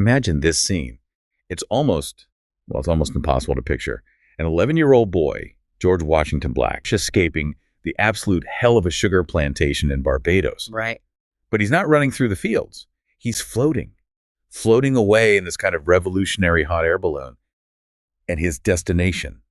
Imagine this scene. It's almost impossible to picture. An 11-year-old boy, George Washington Black, escaping the absolute hell of a sugar plantation in Barbados. Right. But he's not running through the fields. He's floating away in this kind of revolutionary hot air balloon. And his destination,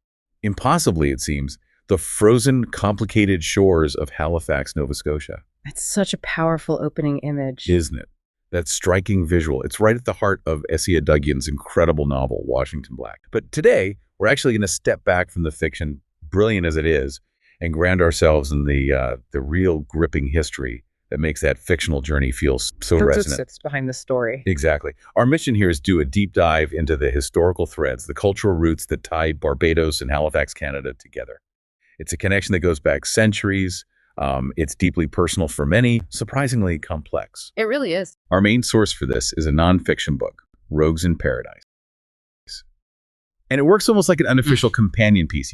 impossibly it seems, the frozen, complicated shores of Halifax, Nova Scotia. That's such a powerful opening image. Isn't it? That striking visual. It's right at the heart of Essia Duggan's incredible novel, Washington Black. But today, we're actually going to step back from the fiction, brilliant as it is, and ground ourselves in the real gripping history that makes that fictional journey feel so resonant. That's what sits behind the story. Exactly. Our mission here is to do a deep dive into the historical threads, the cultural roots that tie Barbados and Halifax, Canada together. It's a connection that goes back centuries. It's deeply personal for many, surprisingly complex. It really is. Our main source for this is a nonfiction book, Rogues in Paradise. And it works almost like an unofficial companion piece,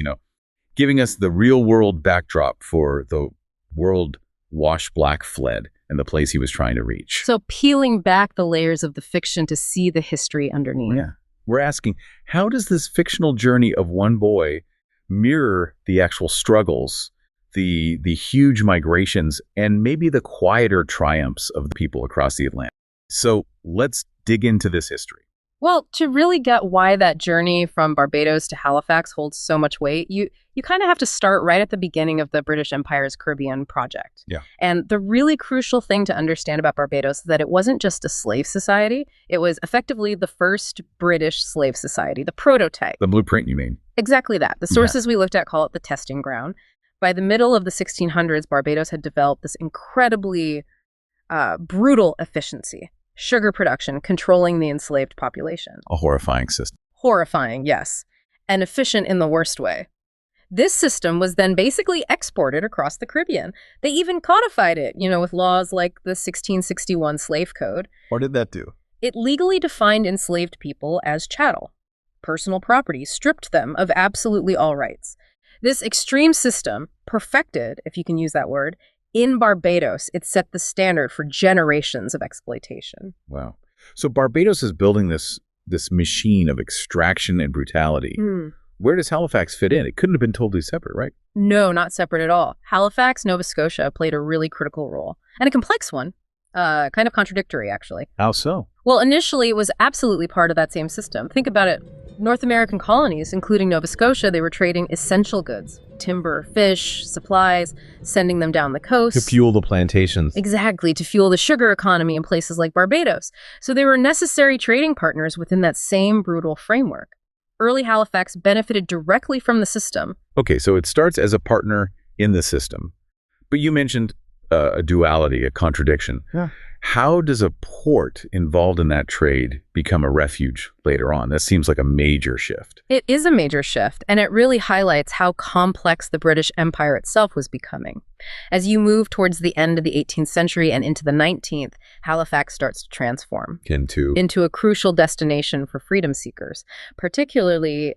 giving us the real-world backdrop for the world Wash Black fled and the place he was trying to reach. So peeling back the layers of the fiction to see the history underneath. Yeah. We're asking, how does this fictional journey of one boy mirror the actual struggles, the huge migrations, and maybe the quieter triumphs of the people across the Atlantic? So let's dig into this history. Well, to really get why that journey from Barbados to Halifax holds so much weight, you kind of have to start right at the beginning of the British Empire's Caribbean project. Yeah. And the really crucial thing to understand about Barbados is that it wasn't just a slave society. It was effectively the first British slave society, the prototype. The blueprint, you mean? Exactly that. The sources we looked at call it the testing ground. By the middle of the 1600s, Barbados had developed this incredibly brutal efficiency. Sugar production, controlling the enslaved population. A horrifying system. Horrifying, yes. And efficient in the worst way. This system was then basically exported across the Caribbean. They even codified it, with laws like the 1661 Slave Code. What did that do? It legally defined enslaved people as chattel. Personal property, stripped them of absolutely all rights. This extreme system, perfected, if you can use that word, in Barbados, it set the standard for generations of exploitation. Wow. So Barbados is building this machine of extraction and brutality. Where does Halifax fit in? It couldn't have been totally separate, right? No, not separate at all. Halifax, Nova Scotia played a really critical role, and a complex one. Kind of contradictory, actually. How so? Well, initially, it was absolutely part of that same system. Think about it. North American colonies, including Nova Scotia, they were trading essential goods, timber, fish, supplies, sending them down the coast. To fuel the plantations. Exactly, to fuel the sugar economy in places like Barbados. So they were necessary trading partners within that same brutal framework. Early Halifax benefited directly from the system. Okay, so it starts as a partner in the system. But you mentioned a duality, a contradiction. Yeah. How does a port involved in that trade become a refuge later on? That seems like a major shift. It is a major shift, and it really highlights how complex the British Empire itself was becoming. As you move towards the end of the 18th century and into the 19th, Halifax starts to transform into a crucial destination for freedom seekers, particularly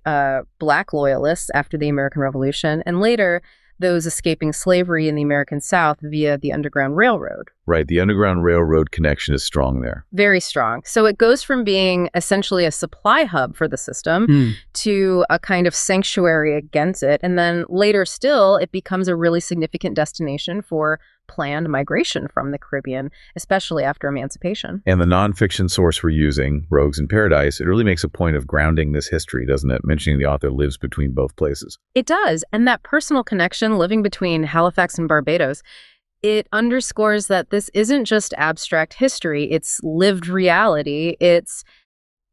Black loyalists after the American Revolution, and later those escaping slavery in the American South via the Underground Railroad. Right, the Underground Railroad connection is strong there. Very strong. So it goes from being essentially a supply hub for the system to a kind of sanctuary against it. And then later still, it becomes a really significant destination for planned migration from the Caribbean, especially after emancipation. And the nonfiction source we're using, Rogues in Paradise, it really makes a point of grounding this history, doesn't it? Mentioning the author lives between both places. It does. And that personal connection living between Halifax and Barbados, it underscores that this isn't just abstract history, it's lived reality. It's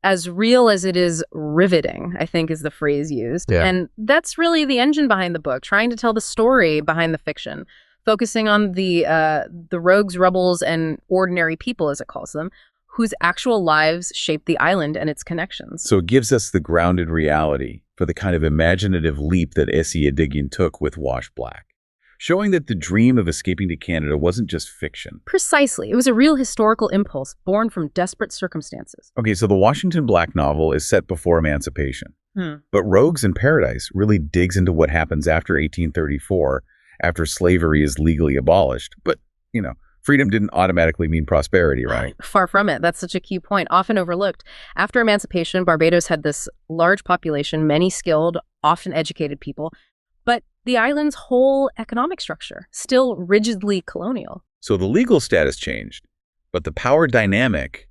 as real as it is riveting, I think is the phrase used. Yeah. And that's really the engine behind the book, trying to tell the story behind the fiction, focusing on the rogues, rebels, and ordinary people, as it calls them, whose actual lives shape the island and its connections. So it gives us the grounded reality for the kind of imaginative leap that Essia Duggan took with Wash Black, showing that the dream of escaping to Canada wasn't just fiction. Precisely. It was a real historical impulse born from desperate circumstances. Okay, so the Washington Black novel is set before emancipation. But Rogues in Paradise really digs into what happens after 1834, after slavery is legally abolished. But, Freedom didn't automatically mean prosperity, right? Far from it. That's such a key point, often overlooked. After emancipation, Barbados had this large population, many skilled, often educated people, but the island's whole economic structure, still rigidly colonial. So the legal status changed, but the power dynamic,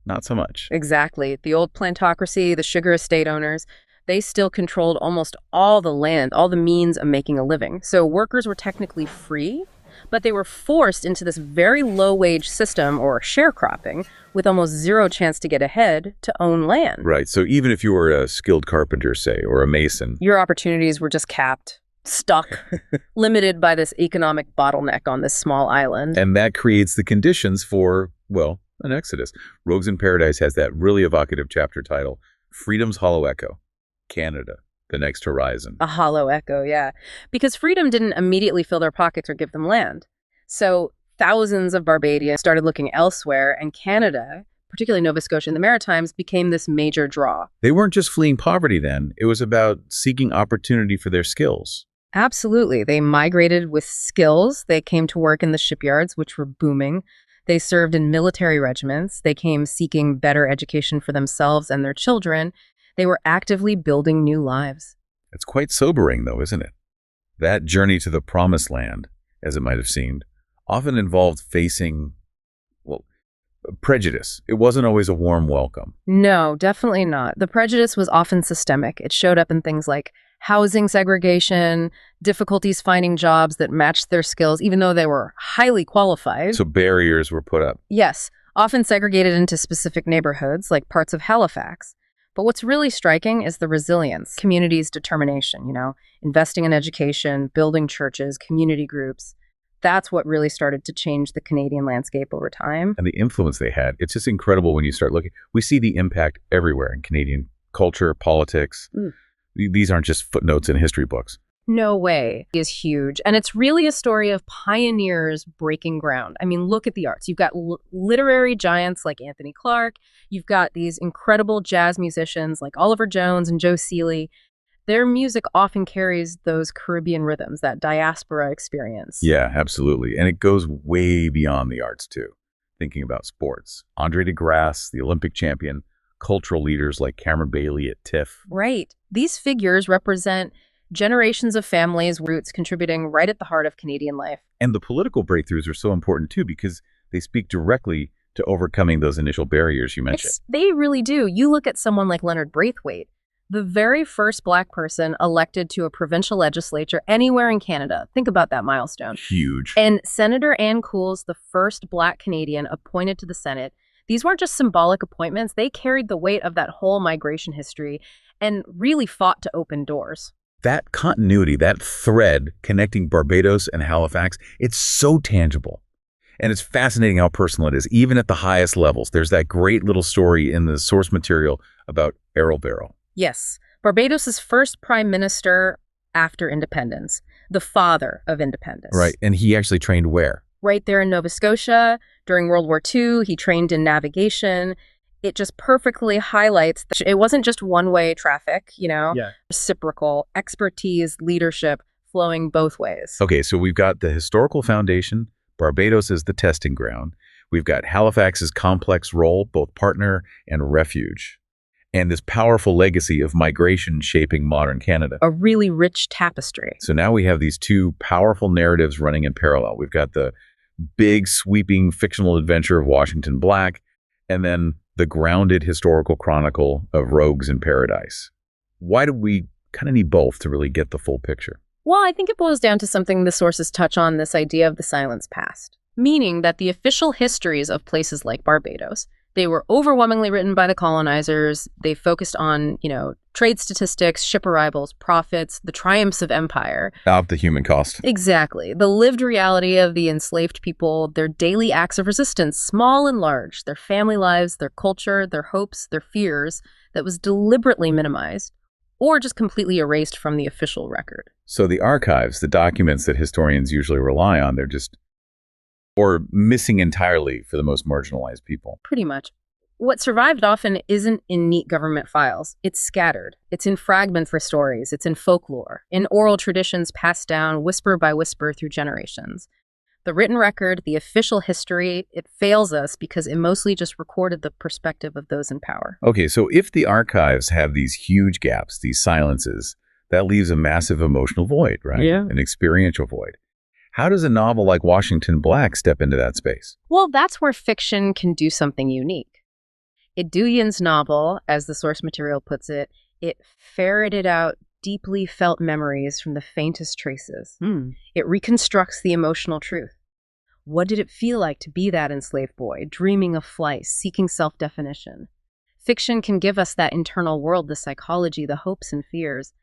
not so much. Exactly. The old plantocracy, the sugar estate owners, they still controlled almost all the land, all the means of making a living. So workers were technically free, but they were forced into this very low-wage system, or sharecropping, with almost zero chance to get ahead, to own land. Right. So even if you were a skilled carpenter, say, or a mason, your opportunities were just capped, stuck, limited by this economic bottleneck on this small island. And that creates the conditions for, well, an exodus. Rogues in Paradise has that really evocative chapter title, Freedom's Hollow Echo, Canada, the Next Horizon. A hollow echo, yeah. Because freedom didn't immediately fill their pockets or give them land. So thousands of Barbadians started looking elsewhere, and Canada, particularly Nova Scotia and the Maritimes, became this major draw. They weren't just fleeing poverty then. It was about seeking opportunity for their skills. Absolutely. They migrated with skills. They came to work in the shipyards, which were booming. They served in military regiments. They came seeking better education for themselves and their children. They were actively building new lives. It's quite sobering, though, isn't it? That journey to the promised land, as it might have seemed, often involved facing, well, prejudice. It wasn't always a warm welcome. No, definitely not. The prejudice was often systemic. It showed up in things like housing segregation, difficulties finding jobs that matched their skills, even though they were highly qualified. So barriers were put up. Yes, often segregated into specific neighborhoods, like parts of Halifax. But what's really striking is the resilience, communities' determination, investing in education, building churches, community groups. That's what really started to change the Canadian landscape over time. And the influence they had. It's just incredible when you start looking. We see the impact everywhere in Canadian culture, politics. These aren't just footnotes in history books. No way. It is huge. And it's really a story of pioneers breaking ground. I mean, look at the arts. You've got literary giants like Anthony Clark. You've got these incredible jazz musicians like Oliver Jones and Joe Seeley. Their music often carries those Caribbean rhythms, that diaspora experience. Yeah, absolutely. And it goes way beyond the arts, too. Thinking about sports. Andre DeGrasse, the Olympic champion, cultural leaders like Cameron Bailey at TIFF. Right. These figures represent generations of families' roots contributing right at the heart of Canadian life. And the political breakthroughs are so important, too, because they speak directly to overcoming those initial barriers you mentioned. They really do. You look at someone like Leonard Braithwaite, the very first Black person elected to a provincial legislature anywhere in Canada. Think about that milestone. Huge. And Senator Ann Cools, the first Black Canadian appointed to the Senate. These weren't just symbolic appointments. They carried the weight of that whole migration history and really fought to open doors. That continuity, that thread connecting Barbados and Halifax, it's so tangible. And it's fascinating how personal it is, even at the highest levels. There's that great little story in the source material about Errol Barrow. Yes, Barbados' first prime minister after independence, the father of independence. Right, and he actually trained where? Right there in Nova Scotia. During World War II, he trained in navigation. It just perfectly highlights that it wasn't just one-way traffic, reciprocal expertise, leadership flowing both ways. Okay, so we've got the historical foundation. Barbados is the testing ground. We've got Halifax's complex role, both partner and refuge. And this powerful legacy of migration shaping modern Canada. A really rich tapestry. So now we have these two powerful narratives running in parallel. We've got the big, sweeping fictional adventure of Washington Black, and then the grounded historical chronicle of Rogues in Paradise. Why do we kind of need both to really get the full picture? Well, I think it boils down to something the sources touch on, this idea of the silenced past, meaning that the official histories of places like Barbados, they were overwhelmingly written by the colonizers. They focused on, trade statistics, ship arrivals, profits, the triumphs of empire. Out the human cost. Exactly. The lived reality of the enslaved people, their daily acts of resistance, small and large, their family lives, their culture, their hopes, their fears, that was deliberately minimized or just completely erased from the official record. So the archives, the documents that historians usually rely on, they're just or missing entirely for the most marginalized people. Pretty much. What survived often isn't in neat government files. It's scattered. It's in fragments for stories. It's in folklore, in oral traditions passed down whisper by whisper through generations. The written record, the official history, it fails us because it mostly just recorded the perspective of those in power. Okay, so if the archives have these huge gaps, these silences, that leaves a massive emotional void, right? Yeah. An experiential void. How does a novel like Washington Black step into that space? Well, that's where fiction can do something unique. Eduyon's novel, as the source material puts it, it ferreted out deeply felt memories from the faintest traces. It reconstructs the emotional truth. What did it feel like to be that enslaved boy, dreaming of flight, seeking self-definition? Fiction can give us that internal world, the psychology, the hopes and fears,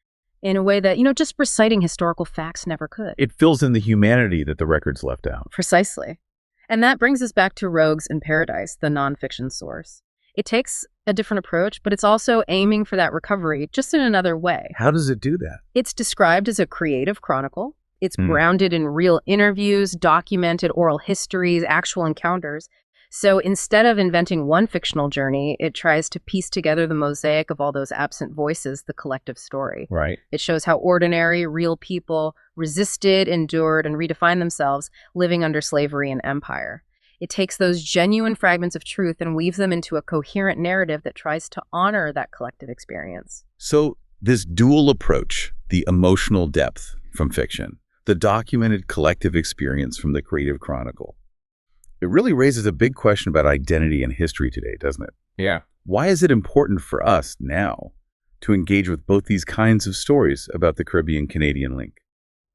in a way that, just reciting historical facts never could. It fills in the humanity that the records left out. Precisely. And that brings us back to Rogues in Paradise, the nonfiction source. It takes a different approach, but it's also aiming for that recovery, just in another way. How does it do that? It's described as a creative chronicle. It's grounded in real interviews, documented oral histories, actual encounters. So instead of inventing one fictional journey, it tries to piece together the mosaic of all those absent voices, the collective story. Right. It shows how ordinary, real people resisted, endured, and redefined themselves living under slavery and empire. It takes those genuine fragments of truth and weaves them into a coherent narrative that tries to honor that collective experience. So this dual approach, the emotional depth from fiction, the documented collective experience from the creative chronicle, it really raises a big question about identity and history today, doesn't it? Yeah. Why is it important for us now to engage with both these kinds of stories about the Caribbean-Canadian link?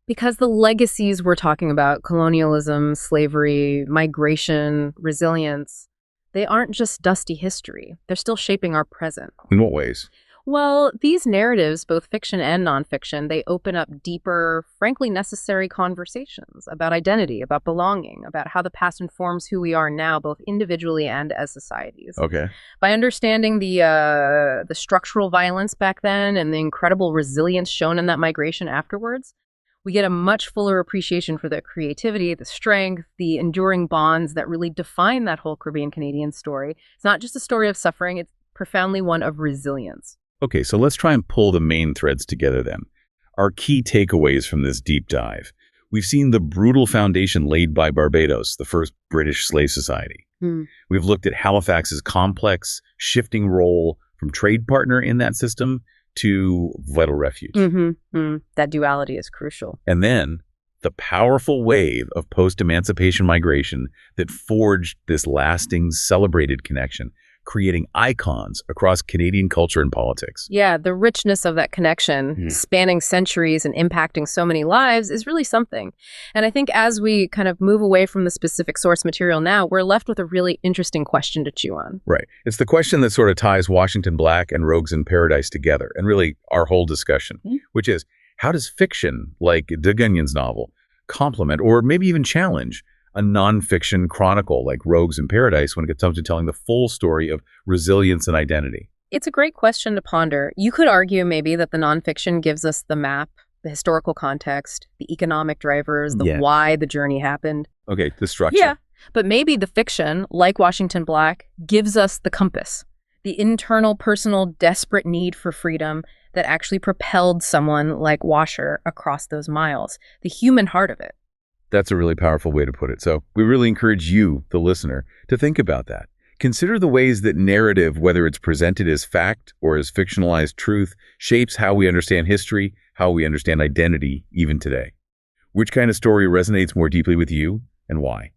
Because the legacies we're talking about, colonialism, slavery, migration, resilience, they aren't just dusty history. They're still shaping our present. In what ways? Well, these narratives, both fiction and nonfiction, they open up deeper, frankly necessary conversations about identity, about belonging, about how the past informs who we are now, both individually and as societies. Okay. By understanding the structural violence back then and the incredible resilience shown in that migration afterwards, we get a much fuller appreciation for the creativity, the strength, the enduring bonds that really define that whole Caribbean-Canadian story. It's not just a story of suffering, it's profoundly one of resilience. Okay, so let's try and pull the main threads together then. Our key takeaways from this deep dive. We've seen the brutal foundation laid by Barbados, the first British slave society. We've looked at Halifax's complex, shifting role from trade partner in that system to vital refuge. That duality is crucial. And then the powerful wave of post-emancipation migration that forged this lasting, celebrated connection, creating icons across Canadian culture and politics. Yeah, the richness of that connection, spanning centuries and impacting so many lives, is really something. And I think as we kind of move away from the specific source material now, we're left with a really interesting question to chew on. Right. It's the question that sort of ties Washington Black and Rogues in Paradise together, and really our whole discussion, which is, how does fiction, like Eduyon's novel, complement or maybe even challenge a nonfiction chronicle like Rogues in Paradise when it comes to telling the full story of resilience and identity? It's a great question to ponder. You could argue maybe that the nonfiction gives us the map, the historical context, the economic drivers, the why the journey happened. Okay, the structure. Yeah, but maybe the fiction, like Washington Black, gives us the compass, the internal, personal, desperate need for freedom that actually propelled someone like Washer across those miles, the human heart of it. That's a really powerful way to put it. So we really encourage you, the listener, to think about that. Consider the ways that narrative, whether it's presented as fact or as fictionalized truth, shapes how we understand history, how we understand identity, even today. Which kind of story resonates more deeply with you and why?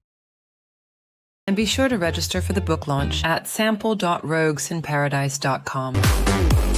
And be sure to register for the book launch at sample.roguesinparadise.com.